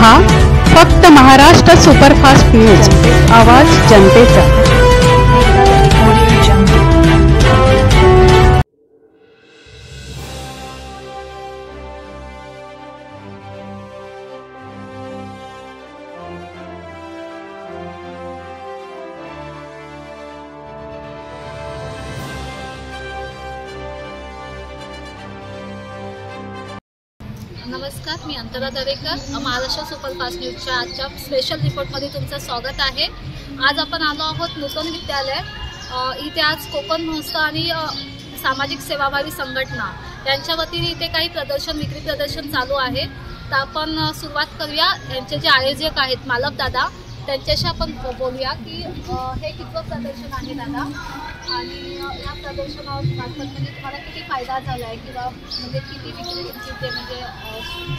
पहा फक्त Maharashtra superfast news, आवाज जनतेचा। नमस्कार, मी अंतरा दरेकर, महाराष्ट्र सुपरफास्ट न्यूजच्या आजच्या स्पेशल रिपोर्टमध्ये तुमचं स्वागत आहे। आज आपण आलो आहोत नूतन विद्यालय इथे। आज कोकण महोत्सव आणि सामाजिक सेवाभावी संघटना यांच्या वतीने इथे काही प्रदर्शन, विक्री प्रदर्शन चालू आहे। तर आपण सुरुवात करूया। यांचे जे आयोजक आहेत मालक दादा, त्यांच्याशी आपण बोलूया की हे कितवं प्रदर्शन आहे दादा, आणि या प्रदर्शनामार्फत म्हणजे तुम्हाला किती फायदा झाला आहे किंवा म्हणजे किती विक्री तुमची म्हणजे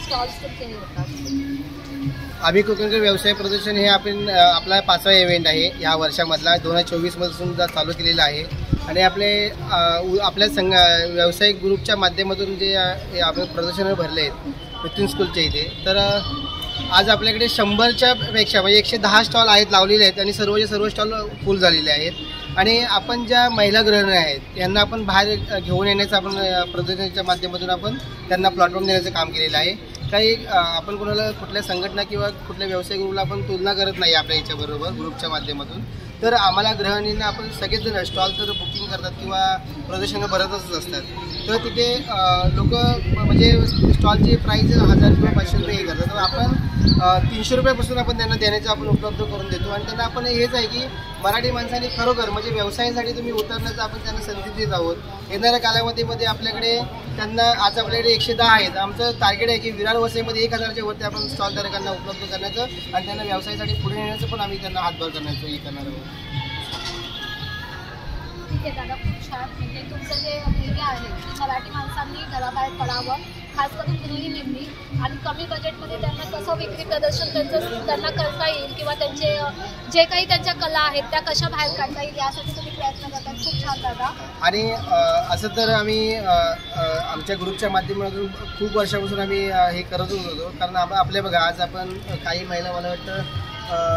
स्टॉल्स तुमचे हे होतात। आम्ही कोकणकर व्यवसाय प्रदर्शन हे आपला 5वा इव्हेंट आहे या वर्षामधला। 2024 पासून चालू केलेला आहे आणि आपल्या व्यावसायिक ग्रुपच्या माध्यमातून जे आपण प्रदर्शन भरले आहेत मिथून स्कूलच्या इथे, तर आज आपल्याकडे 100च्या पेक्षा म्हणजे 110 स्टॉल आहेत लावलेले आहेत आणि सर्व स्टॉल फुल झालेले आहेत। आणि आपण ज्या महिला गृहिणी आहेत यांना आपण बाहेर घेऊन येण्याचं आपण प्रदर्शनाच्या माध्यमातून आपण त्यांना प्लॅटफॉर्म देण्याचं काम केलेलं आहे। काही आपण कोणाला कुठल्या संघटना किंवा कुठल्या व्यवसाय ग्रुपला आपण तुलना करत नाही आपल्या याच्याबरोबर ग्रुपच्या माध्यमातून। तर आम्हाला गृहिणींना आपण सगळेच स्टॉल तर बुकिंग करतात किंवा प्रदर्शनं भरतच असतात। तर तिथे लोक म्हणजे स्टॉलची प्राईस 1000 किंवा 500 रुपये हे करतात, तर आपण 300 रुपयापासून आपण त्यांना देण्याचं आपण उपलब्ध करून देतो। आणि त्यांना आपण हेच आहे की मराठी माणसांनी खरोखर म्हणजे व्यवसायासाठी तुम्ही उतरण्याचं आपण त्यांना संधी देत आहोत। येणाऱ्या कालावधीमध्ये आपल्याकडे त्यांना आज आपल्याकडे 110 आहेत। आमचं टार्गेट आहे की विरार वसईमध्ये 1000च्या वरती आपण स्टॉल धारकांना उपलब्ध करण्याचं आणि त्यांना व्यवसायासाठी पुढे नेण्याचं पण आम्ही त्यांना हातभार करण्याचं हे करणार आहोत। ठीक आहे दादा, खूप छान। म्हणजे तुमचं जे ध्येय आहे की मराठी माणसांनी घराबाहेर पडावं, खास करून गृहिणींनी, आणि कमी बजेटमध्ये त्यांना कसं विक्री प्रदर्शन त्यांना करता येईल किंवा त्यांचे जे काही त्यांच्या कला आहेत त्या कशा बाहेर काढता येईल यासाठी तुम्ही प्रयत्न करतात। खूप छान दादा। आणि असं तर आम्ही आमच्या ग्रुपच्या माध्यमातून खूप वर्षापासून आम्ही हे करतच होतो। कारण आपल्या बघा आज आपण काही महिला मला वाटतं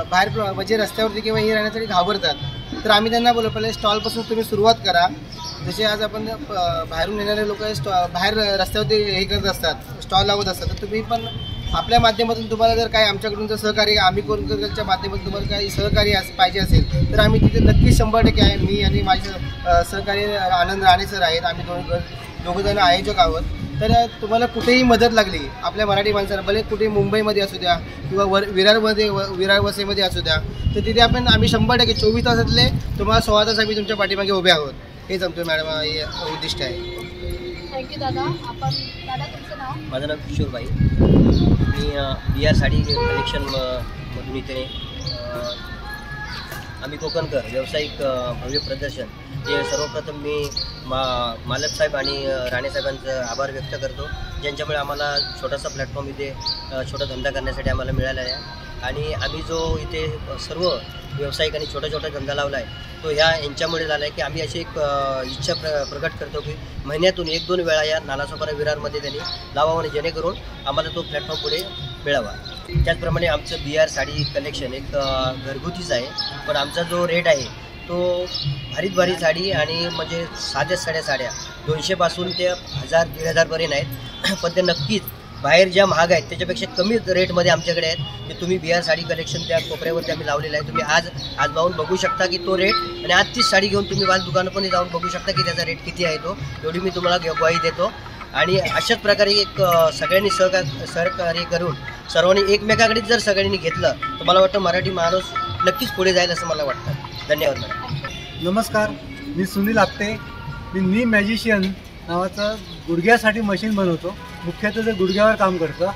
बाहेर म्हणजे रस्त्यावरती किंवा हे राहण्यासाठी घाबरतात, तर आम्ही त्यांना बोललो पहिले स्टॉलपासून तुम्ही सुरुवात करा। जसे आज आपण बाहेरून येणारे लोक बाहेर रस्त्यावरती हे करत असतात, स्टॉल लावत असतात, तर तुम्ही पण आपल्या माध्यमातून तुम्हाला जर काय आमच्याकडून जर सहकार्य, आम्ही कोकणकरच्या माध्यमातून तुम्हाला काही सहकार्य पाहिजे असेल तर आम्ही तिथे नक्कीच 100% आहे। मी आणि माझे सहकारी आनंद राणे सर आहेत, आम्ही दोघंजण आयोजक आहोत। तर तुम्हाला कुठेही मदत लागली आपल्या मराठी माणसांना, भले कुठे मुंबईमध्ये असू द्या किंवा विरार वसईमध्ये असू द्या, तर तिथे आम्ही 100% 24 तासातले तुम्हाला 16 तास आम्ही तुमच्या पाठीमागे उभे आहोत। हेच आमचं मॅडम हे उद्दिष्ट आहे। थँक्यू दादा। आपण दादा तुमचं नाव? माझं नाव किशोरबाई, मी BR साडी कलेक्शन मधून इथे आम्ही कोकणकर व्यावसायिक भव्य प्रदर्शन हे सर्वप्रथम मी मालक साहेब आणि राणे साहेबांचं आभार व्यक्त करतो, ज्यांच्यामुळे आम्हाला छोटासा प्लॅटफॉर्म इथे छोटा धंदा करण्यासाठी आम्हाला मिळाला आहे। आणि आम्ही जो इथे सर्व व्यावसायिकांनी छोटा धंदा लावला आहे तो यांच्यामुळे झाला आहे की आम्ही अशी एक इच्छा प्रकट करतो की महिन्यातून 1-2 वेळा या नालासोपारा विरारमध्ये त्यांनी लावावं आणि जेणेकरून आम्हाला तो प्लॅटफॉर्म पुढे मिळावा। त्याचप्रमाणे आमचं BR साडी कलेक्शन एक घरगुतीच आहे, पण आमचा जो रेट आहे तो भारी साडी आणि म्हणजे साध्या साड्या 200पासून ते 1000-1500 पर्यंत आहेत, पण ते नक्कीच बाहेर ज्या महाग आहेत त्याच्यापेक्षा कमी रेटमध्ये आमच्याकडे आहेत। ते तुम्ही BR साडी कलेक्शन त्या कोपऱ्यावरती आम्ही लावलेलं आहे, तुम्ही आज जाऊन बघू शकता की तो रेट, आणि आज तीच साडी घेऊन तुम्ही आज दुकानामध्ये जाऊन बघू शकता की त्याचा रेट किती आहे तो, एवढी मी तुम्हाला ग्वाही देतो। आणि अशाच प्रकारे एक सगळ्यांनी सहकार्य करून सर्वांनी एकमेकाकडे जर सगळ्यांनी घेतलं तर मला वाटतं मराठी माणूस नक्कीच पुढे जाईल असं मला वाटतं। धन्यवाद मॅडम। नमस्कार, मी सुनील आपटे, मी मॅजिशियन नावाचं गुडघ्यासाठी मशीन बनवतो, मुख्यतः गुडघ्यावर काम करतं।